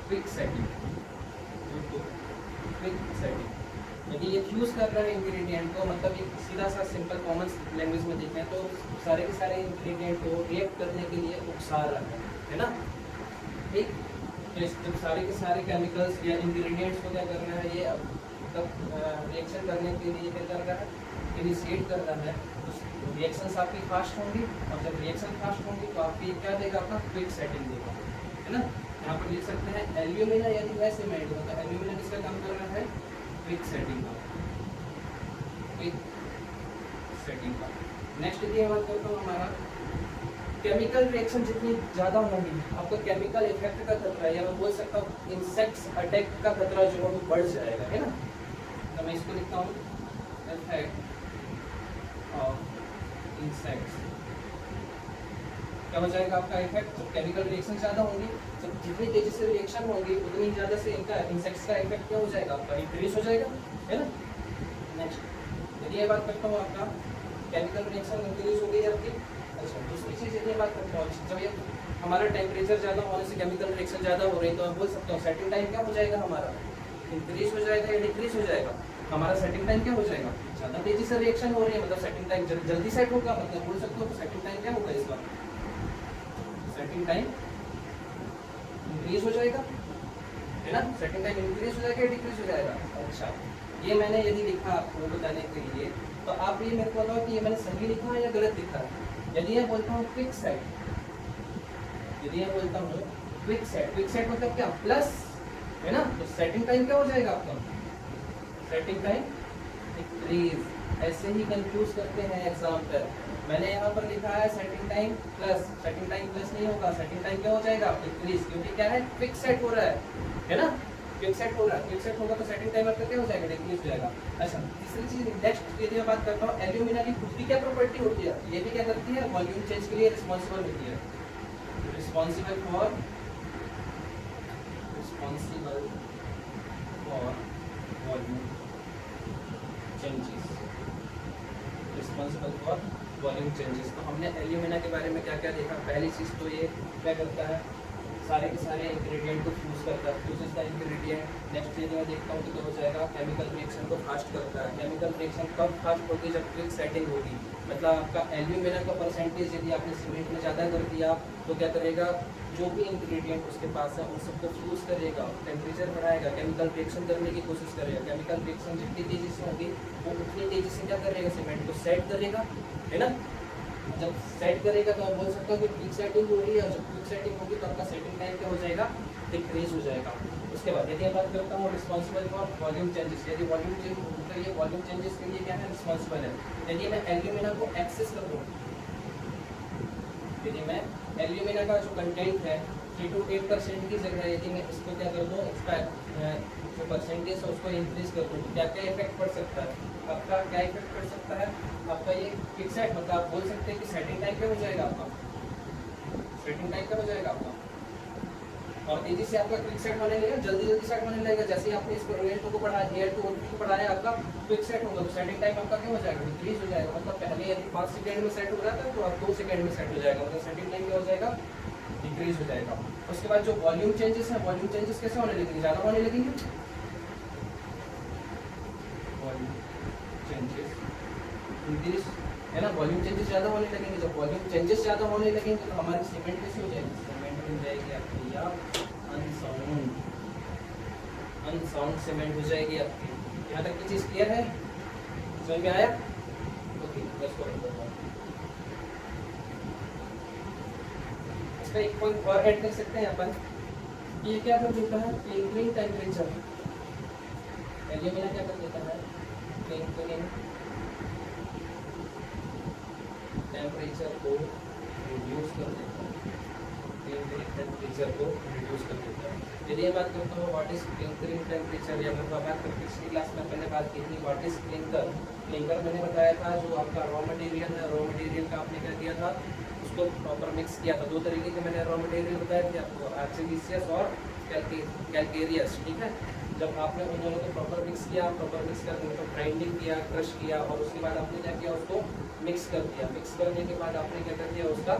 Speaker 1: quick setting, यदि ये फ्यूज कर रहा है इंग्रेडिएंट को, मतलब एक सीधा सा सिंपल कॉमन लैंग्वेज में देखें तो सारे के सारे इंग्रेडिएंट को रिएक्ट करने के लिए उकसा रहा है ना। ठीक, तो जब सारे के सारे केमिकल्स या इंग्रेडिएंट्स को क्या कर रहा है, ये तब रिएक्शन करने के लिए क्या कर रहा है, इनिशिएट कर रहा है, तो रिएक्शंस आपकी फास्ट होंगी, और जब रिएक्शन फास्ट होंगी तो आपकी क्या देगा, अपना क्विक सेटिंग देगा, है ना। यहाँ पर लिख सकते हैं एल्यूमिना यदि वह सीमेंट हो तो एल्यूमिना किसका काम कर रहा है, क्विक सेटिंग का, क्विक सेटिंग का। नेक्स्ट यदि बात करता हूँ हमारा केमिकल रिएक्शन जितनी ज़्यादा होंगी, आपको केमिकल इफेक्ट का खतरा, या मैं बोल सकता हूँ इंसेक्ट्स अटैक का खतरा जो है वो बढ़ जाएगा, है ना। तो मैं इसको लिखता हूँ इफेक्ट ऑफ इंसेक्ट्स। क्या हो जाएगा आपका इफेक्ट, जब केमिकल रिएक्शन ज़्यादा होंगी, जब जितनी तेजी से रिएक्शन होंगी उतनी ज़्यादा से इनका इंसेक्ट्स का इफेक्ट क्या हो जाएगा, आपका इंक्रीज हो जाएगा, है ना। नेक्स्ट यदि ये बात करता हूँ आपका केमिकल रिएक्शन इंक्रीज हो गई आपकी। अच्छा, दूसरी चीज़ यदि बात करता हूँ, जब ये हमारा टेम्परेचर ज़्यादा होने से केमिकल रिएक्शन ज़्यादा हो रही है, तो मैं बोल सकता हूँ सेटिंग टाइम क्या हो जाएगा हमारा, इंक्रीज हो जाएगा या डिक्रीज हो जाएगा। हमारा सेटिंग टाइम क्या हो जाएगा, ज़्यादा तेजी से रिएक्शन हो रही है मतलब सेटिंग टाइम जल्दी सेट होगा, मतलब बोल सकते हो सेटिंग टाइम क्या होगा, इसका सेटिंग टाइम इंक्रीज हो जाएगा, है ना। सेटिंग टाइम इंक्रीज हो जाएगा या डिक्रीज हो जाएगा। अच्छा, ये मैंने यदि लिखा आपको बताने के लिए, तो आप ये मेरे को बताओ कि ये मैंने सही लिखा है या गलत लिखा है। यदि मैं बोलता हूँ क्विक सेट, यदि मैं बोलता हूँ क्विक सेट मतलब क्या, प्लस, है ना, तो सेटिंग टाइम क्या हो जाएगा आपका, सेटिंग टाइम डिक्रीज। ऐसे ही कंफ्यूज करते हैं एग्जाम पर। मैंने यहाँ पर लिखा है setting time plus, setting time plus नहीं होगा, सेटिंग टाइम क्या हो जाएगा, डिक्रीज, क्योंकि क्या है, क्विक सेट हो रहा है ना। क्विक सेट होगा तो सेटिंग टाइम आपका क्या हो जाएगा, डिक्रीज हो जाएगा। अच्छा, तीसरी चीज नेक्स्ट यदि मैं बात करता हूँ, एल्यूमिना की खुद की क्या प्रॉपर्टी होती है, ये भी क्या करती है, वॉल्यूम चेंज के लिए रिस्पॉन्सिबल होती है, responsible for volume changes, responsible for volume changes. तो हमने एल्यूमिना के बारे में क्या क्या देखा, पहली चीज़ तो ये क्या करता है, सारे के सारे इंग्रेडिएंट को फ्यूज करता है, फ्यूजेस द इंग्रेडिएंट। नेक्स्ट यदि मैं देखता हूँ तो क्या हो जाएगा, केमिकल रिएक्शन को फास्ट करता है। केमिकल रिएक्शन कब फास्ट होगी, जब क्विक सेटिंग होगी, मतलब आपका एल्यूमिना का परसेंटेज यदि आपने सीमेंट में ज़्यादा कर दिया तो क्या करेगा, जो भी इंग्रेडिएंट उसके पास है उन सबको फ्यूज करेगा, टेम्परेचर बढ़ाएगा, केमिकल रिएक्शन करने की कोशिश करेगा। केमिकल रिएक्शन जितनी तेजी से होगी वो उतनी तेजी से क्या करेगा, सीमेंट को सेट करेगा, है ना। जब सेट करेगा तो आप बोल सकते हो कि क्विक सेटिंग हो रही है, और जब क्विक सेटिंग होगी तो आपका सेटिंग टाइम क्या हो जाएगा, डिक्रीज हो जाएगा। उसके बाद यदि मैं बात करता हूँ रिस्पॉन्सिबल फॉर वॉल्यूम चेंजेस, यदि वॉल्यूम चेंज होता है, वॉल्यूम चेंजेस के लिए क्या है, रिस्पॉन्सिबल है। यदि मैं एल्यूमिना को एक्सेस कर दूँ, यदि मैं एल्यूमिना का जो कंटेंट है 3 to 8% की जगह यदि मैं इसको क्या कर दूँ, इसका जो परसेंटेज है उसको इंक्रीज कर दूँ, क्या क्या इफेक्ट पड़ सकता है, आपका क्या इफेक्ट पड़ सकता है, आपका ये क्विक सेट, मतलब आप बोल सकते हैं कि सेटिंग टाइम क्या हो जाएगा आपका, सेटिंग टाइम क्या हो जाएगा आपका, और तेजी से आपका क्विक सेट होने लगेगा, जल्दी सेट होने लगेगा। जैसे ही आपने इसको AL2 को बढ़ाया, AL2 को बढ़ाया, आपका क्विक सेट होगा तो सेटिंग टाइम आपका क्या हो जाएगा, डिक्रीज हो जाएगा। मतलब पहले यदि 5 सेकंड में सेट हो रहा था तो अब 2 सेकंड में सेट हो जाएगा, मतलब सेटिंग टाइम क्या हो जाएगा, डिक्रीज हो जाएगा। उसके बाद जो वॉल्यूम चेंजेस है, वॉल्यूम चेंजेस कैसे होने लगेंगे, ज़्यादा होने लगेंगे, वॉल्यूम चेंजेस इंक्रीज, है ना, वॉल्यूम चेंजेस ज़्यादा होने लगेंगे। जब वॉल्यूम चेंजेस ज़्यादा होने लगेंगे तो हमारी सीमेंट कैसी हो जाएगी, सीमेंट बन जाएगी आपकी या अनसाउंड सीमेंट हो जाएगी आपकी। यहाँ तक की चीज़ क्लियर है, समझ में आया, ओके। इसका एक पॉइंट और ऐड कर सकते हैं अपन, ये क्या कर देता है, क्लिंकरिंग टेम्परेचर, एल्यूमिना क्या कर देता है, क्लिंकरिंग टेम्परेचर को रिड्यूस कर देता है, क्लिंकरिंग टेम्परेचर को रिड्यूस कर देता है। यदि मैं बात करता हूँ व्हाट इज क्लिंकरिंग टेम्परेचर, या फिर बात करते पिछली क्लास में मैंने बात की थी व्हाट इज क्लिंकर। क्लिंकर मैंने बताया था जो आपका रॉ मटेरियल है, रॉ मटेरियल का आपने क्या किया था, उसको प्रॉपर मिक्स किया था। 2 तरीके के मैंने रॉ मटेरियल बताए थे आपको, आर्चिलिसियस और कैलकेरियस, ठीक है। जब आपने उन दोनों को प्रॉपर मिक्स किया, प्रॉपर मिक्स करने तो ग्राइंडिंग किया, क्रश किया, और उसके बाद आपने क्या किया, उसको मिक्स कर दिया। मिक्स करने के बाद आपने क्या कर दिया, उसका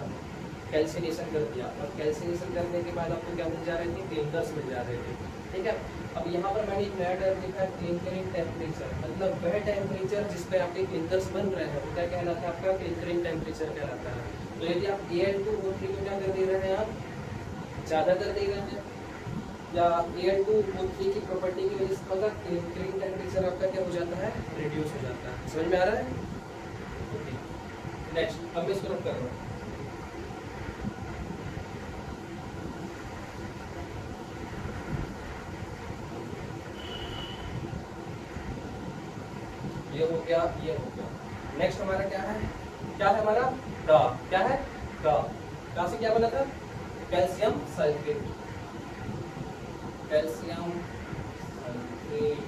Speaker 1: कैल्सिनेशन कर दिया, और कैल्सिनेशन करने के बाद आपको क्या मिल जा रहे थे, क्लिंकर्स मिल जा रहे थे, ठीक है। अब यहाँ पर मैंने एक नया टर्म लिखा है, क्लिंकरिंग टेम्परेचर, मतलब वह टेम्परेचर जिस पे आपके क्लिंकर्स बन रहे हैं वो क्या कहलाता है, आपका क्लिंकरिंग टेम्परेचर कहलाता है। तो यदि आप Al2O3 को क्या कर दे रहे हैं, आप ज़्यादा कर दे रहे हैं, या Al2O3 की प्रॉपर्टी की वजह से होगा क्लिंकरिंग टेम्परेचर आपका क्या हो जाता है, रिड्यूस हो जाता है। समझ में आ रहा है, ओके। नेक्स्ट, अब मैं इसको नोट कर रहा हूँ, ये हो गया, ये हो गया। नेक्स्ट हमारा क्या है, क्या है हमारा ड, क्या है ड, ड से क्या बना था, calcium sulphate, calcium sulphate,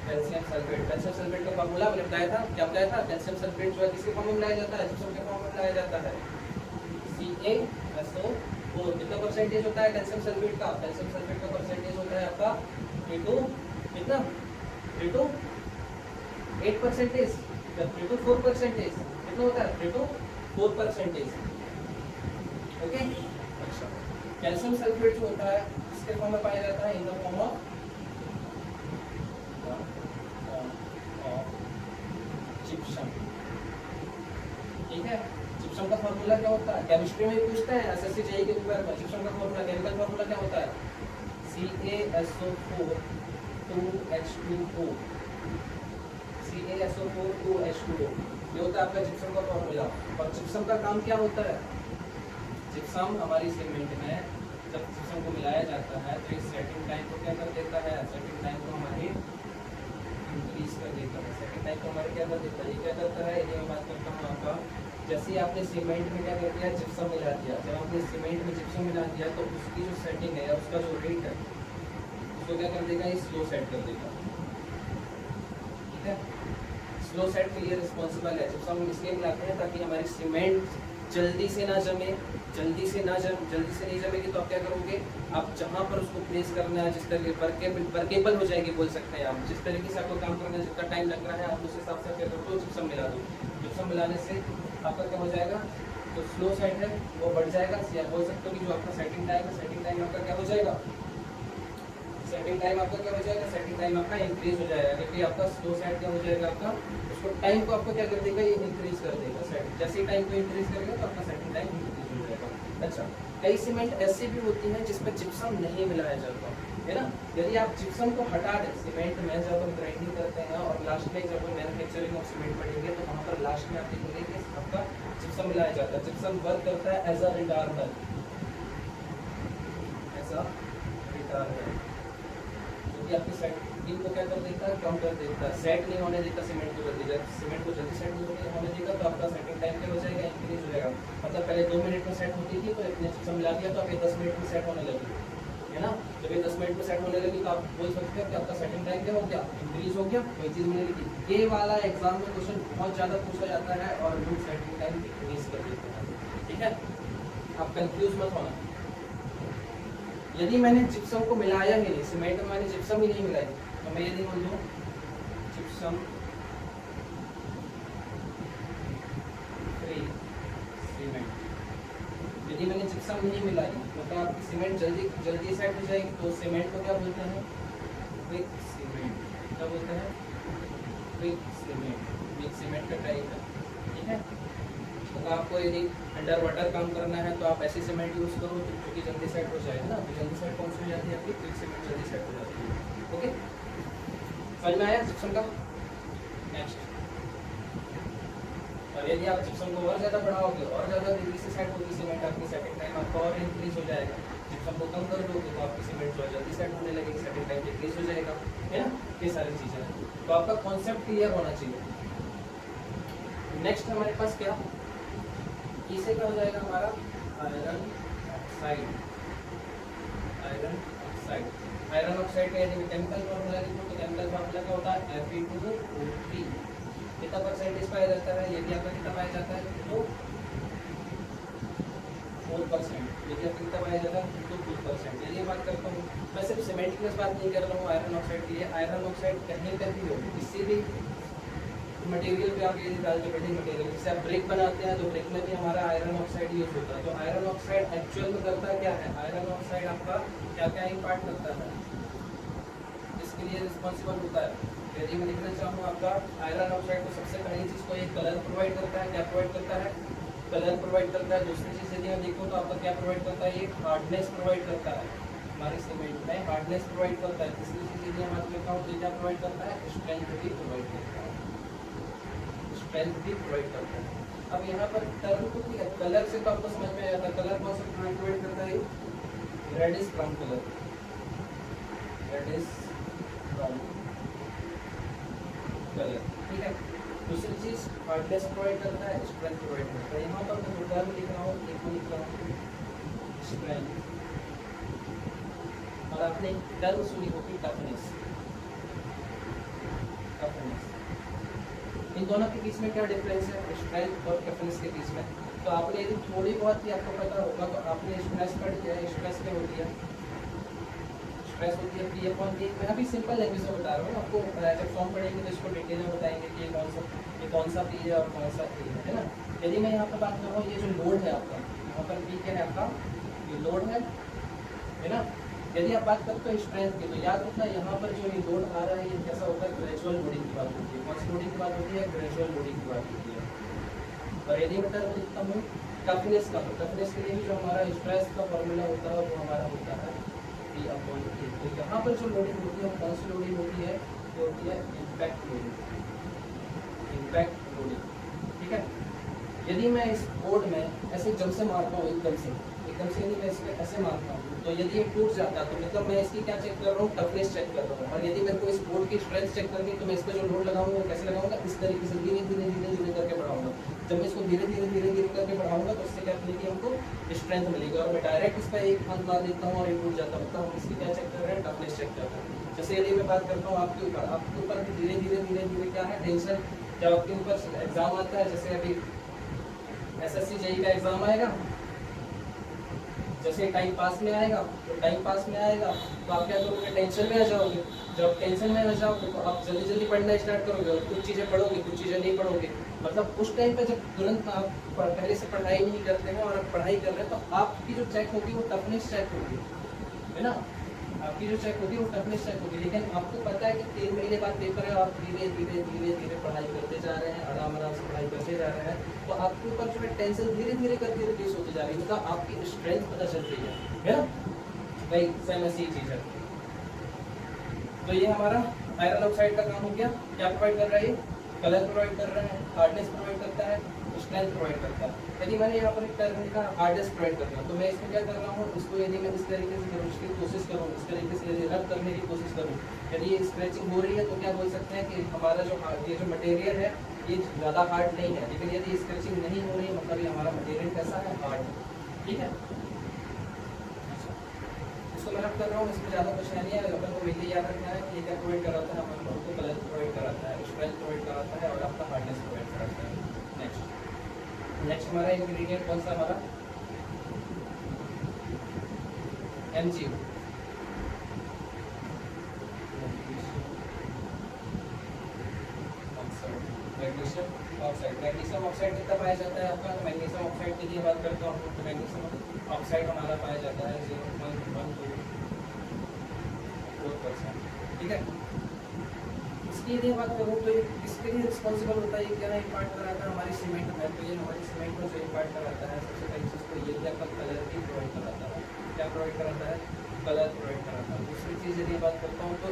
Speaker 1: calcium sulphate. Calcium sulphate का फार्मूला मैंने बताया था, क्या बताया था, कैल्शियम सल्फेट जो है किसके फॉर्म में मिलाया जाता है, जिप्सम के फॉर्म में मिलाया जाता है, CaSO4। कितना परसेंटेज होता है कैल्शियम सल्फेट का, कैल्शियम सल्फेट का परसेंटेज होता है आपका 3 to 8%, 3 to 4%, कितना होता है, 3 to 4%, ओके। अच्छा, कैल्शियम सल्फेट जो होता है किसके फॉर्म में पाया जाता है, in the form of gypsum, ठीक है। जिप्सम का फॉर्मूला क्या होता है, केमिस्ट्री में पूछते हैं, एसएससी जेईई के पेपर में। जिप्सम का फॉर्मूला, केमिकल फॉर्मूला क्या होता है, CaSO4 2H2O, CaSO4 2H2O, ये होता है आपका जिप्सम का फॉर्मूला। और जिप्सम का काम क्या होता है, जिप्सम हमारी सीमेंट में जब जिप्सम को मिलाया जाता है तो इस सेटिंग टाइम को क्या कर देता है, सेटिंग टाइम को हमारी इंक्रीज कर देता है, सेटिंग टाइम को हमारे क्या कर देता है, ये क्या करता है, ये मैं बात करता हूँ आपका, जैसे ही आपने सीमेंट में क्या कर दिया, जिप्सम मिला दिया, जब आपने सीमेंट में जिप्सम मिला दिया तो उसकी जो सेटिंग है, उसका जो रेट है उसको क्या कर देगा, ये स्लो सेट कर देगा। ठीक है, स्लो सेट के लिए रिस्पॉन्सिबल है। जिप्सम हम इसलिए मिलाते हैं ताकि हमारी सीमेंट जल्दी से ना जमे, जल्दी से नहीं जमेगी तो आप क्या करोगे, आप जहाँ पर उसको प्लेस करना है, जिस तरीके वर्केबल हो जाएगी बोल सकते हैं आप, जिस तरीके से आपको काम करना है, जितना टाइम लग रहा है आप उस हिसाब से क्या करते हो, जिप्सम मिला दो। जिप्सम मिलाने से आपका क्या हो जाएगा, जो स्लो सेट है वो बढ़ जाएगा, या बोल सकते हो कि जो आपका सेटिंग टाइम है, सेटिंग टाइम आपका क्या हो जाएगा, सेटिंग टाइम आपका क्या हो जाएगा, सेटिंग टाइम आपका इंक्रीज हो जाएगा, क्योंकि आपका स्लो सेट क्या हो जाएगा, आपका उसको टाइम को आपको क्या कर देगा, ये इंक्रीज कर देगा सेट। जैसे ही टाइम को इंक्रीज करेगा तो आपका सेटिंग टाइम इंक्रीज हो जाएगा। अच्छा, कई सीमेंट ऐसी भी होती हैं जिसमें जिप्सम नहीं मिलाया जाता है ना। यदि आप जिप्सम को हटा दें सीमेंट में, जब हम ग्राइंडिंग करते हैं और लास्ट में जब हम मैन्युफैक्चरिंग ऑफ सीमेंट पढ़ेंगे तो वहाँ पर लास्ट में आप देखेंगे कि आपका जिप्सम मिलाया जाता है। जिप्सम वर्क करता है एज अ रिटार्डर, क्योंकि आपकी सेटिंग को क्या कर देता है, कम कर देता है, सेट नहीं होने देता सीमेंट को जल्दी। जब सीमेंट को जल्दी सेट नहीं होने देगा तो आपका सेटिंग टाइम क्या हो जाएगा, इंक्रीज हो जाएगा। मतलब पहले 2 मिनट में सेट होती थी, तो इतने जिप्सम मिला दिया तो आप 10 मिनट में सेट होने लगी, है ना। जब ये 10 मिनट में सेट होने लगी तो आप बोल सकते हैं कि आपका सेटिंग टाइम क्या हो गया, इंक्रीज हो गया, कोई चीज़ मिलने लगी। ये वाला एग्जाम में क्वेश्चन बहुत ज़्यादा पूछा जाता है और लोग सेटिंग टाइम इंक्रीज कर देते हैं। ठीक है, आप कंफ्यूज मत होना। यदि मैंने जिप्सम को मिलाया ही नहीं, सीमेंट में मैंने जिप्सम ही नहीं मिलाई, तो मैं यदि बोल दूँ जिप्सम फ्री सीमेंट, यदि मैंने जिप्सम नहीं मिलाई मतलब आपकी सीमेंट जल्दी सेट हो जाएगी, तो सीमेंट को क्या बोलते हैं, क्विक सीमेंट। क्या बोलते हैं, क्विक सीमेंट। क्विक सीमेंट का टाइप है। ठीक है, तो आपको यदि अंडर वाटर काम करना है तो आप ऐसी सीमेंट यूज़ करो जो कि जल्दी सेट हो जाए, है ना। तो जल्दी सेट कौन सी हो जाती है, आपकी क्विक सीमेंट जल्दी सेट हो जाती है। ओके, समझ में आया जिप्सम का। नेक्स्ट, और यदि आप जिप्सम को और ज़्यादा बढ़ाओगे और ज़्यादा जल्दी से सेट होगी सीमेंट, आपकी सेटिंग टाइम आपका और इंक्रीज हो जाएगा। जिप्सम को कम कर दोगे तो आपकी सीमेंट जो जल्दी सेट होने लगेगी, सेटिंग टाइम इंक्रीज हो जाएगा, है ना। ये सारी चीज़ें हैं, तो आपका कॉन्सेप्ट क्लियर होना चाहिए। नेक्स्ट हमारे पास क्या, इसे क्या हो जाएगा हमारा iron oxide. Iron oxide, iron oxide का यदि केमिकल फॉर्मूला लिखो तो केमिकल फॉर्मूला क्या होता है, Fe2O3। कितना परसेंटेज पाया जाता है, यदि आपका कितना पाया जाता है तो 4%, यदि आपका कितना पाया जाता है तो 2%। यदि बात करता हूँ, मैं सिर्फ सीमेंट की बात नहीं कर रहा हूँ आयरन ऑक्साइड के लिए। आयरन ऑक्साइड कहीं पर भी हो, किसी भी मटेरियल पे आप यदि डालते बिल्डिंग मटेरियल, जैसे आप ब्रिक बनाते हैं तो ब्रिक में भी हमारा आयरन ऑक्साइड यूज होता है। तो आयरन ऑक्साइड एक्चुअल में करता क्या है, आयरन ऑक्साइड आपका क्या क्या इम्पार्ट करता है, इसके लिए रिस्पॉन्सिबल होता है। यदि मैं लिखना चाहूँ आपका आयरन ऑक्साइड को सबसे पहली चीज़ को एक कलर प्रोवाइड करता है। क्या प्रोवाइड करता है, कलर प्रोवाइड करता है। दूसरी चीज़ यदि मैं देखूँ तो आपका क्या प्रोवाइड करता है, एक हार्डनेस प्रोवाइड करता है, हमारे सीमेंट में हार्डनेस प्रोवाइड करता है। तीसरी चीज़ यदि मैं बात करता हूँ तो क्या प्रोवाइड करता है, स्ट्रेंथ भी प्रोवाइड करता है, स्ट्रेंथ भी प्रोवाइड करता है। अब यहाँ पर टर्म को ठीक है, कलर से तो आपको समझ में आया था, कलर कौन सा प्रोवाइड करता है, reddish brown colour, reddish brown colour. ठीक है, दूसरी चीज हार्डनेस प्रोवाइड करता है, स्ट्रेंथ प्रोवाइड करता है। यहाँ पर मैं दो टर्म लिख रहा हूँ, एक को लिख रहा हूँ स्ट्रेंथ, और आपने टर्म सुनी होगी टफनेस। टफनेस, इन दोनों के बीच में क्या डिफरेंस है, स्ट्रेंथ और टफनेस के बीच में। तो आपने यदि थोड़ी बहुत ही आपको पता होगा तो आपने स्ट्रेस पढ़ किया है। स्ट्रेस क्या होती है, स्ट्रेस होती है P/E। मैं अभी सिंपल लैंग्वेज में बता रहा हूँ आपको, जब फॉर्म पढ़ेंगे तो इसको डिटेल में बताएंगे कि ये कौन सा P है और कौन सा E है ना। यदि मैं यहाँ पर बात कर रहा हूँ, ये जो लोड है आपका, यहाँ पर P क्या है आपका, ये लोड है ना। यदि आप बात करते हो स्ट्रेंथ की तो याद रखना यहाँ पर जो ये लोड आ रहा है ये कैसा होता है, ग्रेजुअल लोडिंग की बात होती है। कौन सी लोडिंग की बात होती है, ग्रेजुअल लोडिंग की बात होती है। और यदि मैं टर्म लिखता हूँ टफनेस का, तो टफनेस के लिए जो हमारा स्ट्रेस का फॉर्मूला होता है वो हमारा होता है P/E। तो यहाँ पर जो लोडिंग होती है वो कौन सी लोडिंग होती है, वो होती है इम्पैक्ट लोडिंग, इम्पैक्ट लोडिंग। ठीक है, यदि मैं इस बोर्ड में ऐसे जम से मारता हूँ, एकदम से यदि मैं इस पर ऐसे मारता हूँ तो यदि ये टूट जाता है तो मतलब मैं इसकी क्या चेक कर रहा हूँ, टफनेस चेक कर रहा हूँ। और यदि मेरे को इस बोर्ड की स्ट्रेंथ चेक करनी है तो मैं इस पर जो लोड लगाऊंगा कैसे लगाऊंगा, इस तरीके से धीरे धीरे धीरे धीरे करके बढ़ाऊंगा। जब मैं इसको धीरे धीरे धीरे धीरे करके बढ़ाऊंगा तो इससे क्या मिलेगी, हमको स्ट्रेंथ मिलेगी। और मैं डायरेक्ट इस पर एक हाथ मार देता हूँ और ये टूट जाता है, मतलब हम इसकी क्या चेक कर रहे हैं, टफनेस चेक सकते हो। जैसे यदि मैं बात करता हूँ आपके ऊपर भी धीरे धीरे क्या है टेंशन, जब आपके ऊपर एग्जाम आता है, जैसे अभी SSC JEE का एग्जाम आएगा, जैसे टाइम पास में आएगा तो टाइम पास में आएगा तो आप क्या करोगे, टेंशन में आ जाओगे। जब टेंशन में आ जाओगे तो आप जल्दी जल्दी पढ़ना स्टार्ट करोगे और कुछ चीज़ें पढ़ोगे, कुछ चीज़ें नहीं पढ़ोगे। मतलब उस टाइम पे जब तुरंत आप पहले से पढ़ाई नहीं करते हैं और आप पढ़ाई कर रहे हैं तो आपकी जो चेक होगी वो टफनेस चेक होगी, है ना, आपकी जो चेक होगी वो टफनेस चेक होगी। लेकिन आपको पता है कि 3 महीने बाद पेपर है, आप धीरे धीरे पढ़ाई करते जा रहे हैं, आराम से पढ़ाई करते जा रहे हैं, तो आपके ऊपर जो है टेंशन धीरे धीरे करके रिलीज होती जा रही है, मतलब आपकी स्ट्रेंथ पता चल रही है ना, भाई सेम ऐसी चीज़ है। तो ये हमारा आयरन ऑक्साइड का काम हो गया। क्या प्रोवाइड कर रहा है, कलर प्रोवाइड कर रहा है, हार्डनेस प्रोवाइड करता है, स्ट्रेंथ प्रोवाइड करता है। यदि मैंने यहाँ पर एक टर्म का हार्डनेस प्रोवाइड कर रहा हूँ तो मैं इसमें क्या कर रहा हूँ, इसको यदि मैं इस तरीके से करूँ, इसकी कोशिश करूँ, इस तरीके से यदि रब करने की कोशिश करूँ, यदि ये स्क्रैचिंग हो रही है तो क्या बोल सकते हैं कि हमारा जो ये जो मटेरियल है ये ज़्यादा हार्ड नहीं है। लेकिन यदि स्क्रैचिंग नहीं हो रही है मतलब ये हमारा मटेरियल कैसा है, हार्ड है, ठीक है। इसको मैं रब कर रहा हूँ, इसमें ज़्यादा कुछ नहीं है, अपन को मेनली याद रखना है कि ये क्या प्रोवाइड कराता है, अपन को कलर प्रोवाइड कराता है, स्ट्रेंथ प्रोवाइड कराता है और आपका हार्डनेस प्रोवाइड कराता है। नेक्स्ट हमारा इंग्रेडिएंट कौन सा, हमारा MgO। मैग्नीशियम ऑक्साइड कितना पाया जाता है आपका, मैग्नीशियम ऑक्साइड की बात करता हूँ तो मैग्नीशियम ऑक्साइड हमारा पाया जाता है 0.124%, ठीक है। इसकी यदि बात करूँ तो इसके लिए रिस्पॉन्सिबल होता है क्या इम्पार्ट कराता है हमारी सीमेंट में, तो ये हमारी सीमेंट में जो इम्पार्ट कराता है सबसे पहली चीज़ तो ये आपका कलर भी प्रोवाइड कराता है। क्या प्रोवाइड कराता है, कलर प्रोवाइड कराता है। दूसरी चीज़ यदि बात करता हूँ तो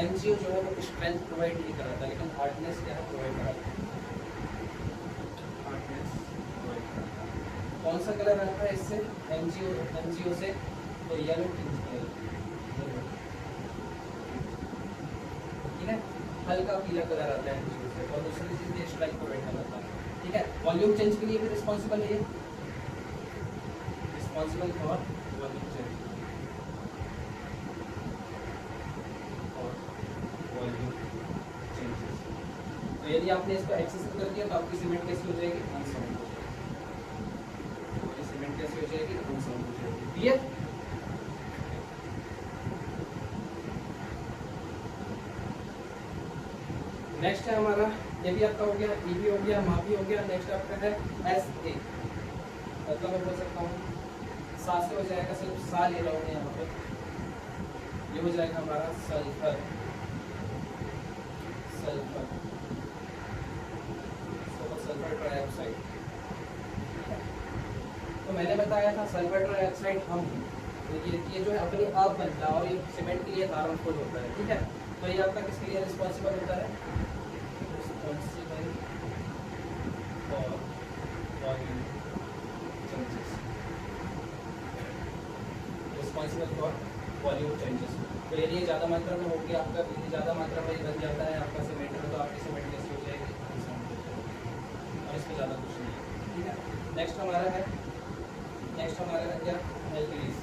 Speaker 1: MgO जो है वो स्ट्रेंथ प्रोवाइड नहीं कराता, लेकिन हार्डनेस क्या है प्रोवाइड कराता है, हार्डनेस प्रोवाइड कराता है। कौन सा कलर आता है इससे, MgO से, तो येलो, ठीक है, हल्का पीला कलर आता है MgO से। और दूसरी चीज़ ये स्ट्रेंथ प्रोवाइड कराता है, ठीक है। वॉल्यूम चेंज के लिए भी रिस्पॉन्सिबल है, रिस्पॉन्सिबल फॉर वॉल्यूम चेंज और वॉल्यूम चेंजेस। तो यदि आपने इसको एक्सेसिव कर दिया तो आपकी सीमेंट कैसी हो जाएगी, अनसाउंड हो जाएगी, सीमेंट कैसी हो जाएगी, अनसाउंड हो जाएगी, क्लियर। नेक्स्ट है हमारा, ये भी आपका हो गया, EB हो गया, मापी हो गया। नेक्स्ट आपका है SA, मतलब मैं बोल सकता हूँ सा से हो जाएगा, सिर्फ सा ले रहा हूँ यहाँ पर, ये हो जाएगा हमारा सल्फर, सल्फर सल्फर ट्राइऑक्साइड। तो मैंने बताया था सल्फर ट्राइऑक्साइड हम ये जो है अपने आप बनता है और ये सीमेंट के लिए हार्मफुल होता है, ठीक है। तो ये आपका किसके लिए रिस्पॉन्सिबल होता है, responsible for volume changes, responsible for volume changes. तो यदि ये ज़्यादा मात्रा में हो गया आपका, यदि ज़्यादा मात्रा में बन जाता है आपका सीमेंट में तो आपकी सीमेंट कैसी हो जाएगी, और इसमें ज़्यादा कुछ नहीं है, ठीक है। नेक्स्ट हमारा है क्या, एल्कीलीज।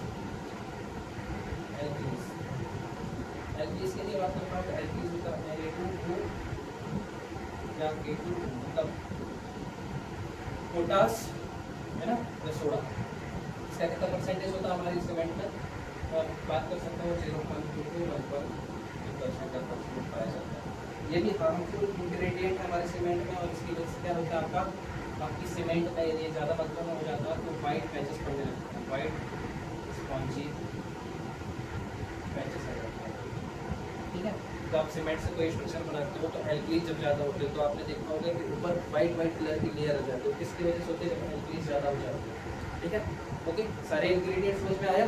Speaker 1: एल्कीलीज के लिए बात करता हूँ तो एल्कीलीज होता है Na2O या K2 मतलब पोटास, है ना, या सोडा। इसका कितना परसेंटेज होता है हमारी सीमेंट में, बात कर सकते हो 0.2 to 1% पाया जाता है। ये भी हार्मफुल इंग्रेडिएंट है हमारे सीमेंट में, और इसकी वजह से क्या होता है आपकी सीमेंट में यदि ज़्यादा मात्रा में हो जाता है तो वाइट पैचेस पड़ने लगते हैं, वाइट स्पॉन्जी पैचेस आ जाता है, ठीक है। तो आप सीमेंट से कोई स्ट्रक्चर बनाते हो तो एल्कीलीज जब ज़्यादा होते हैं तो आपने देखा होगा कि ऊपर वाइट कलर की लेयर आ जाती है, किसकी वजह से होती है, जब एल्कीलीज ज़्यादा हो जाती है, ठीक है। ओके, सारे इंग्रेडिएंट्स समझ में आया।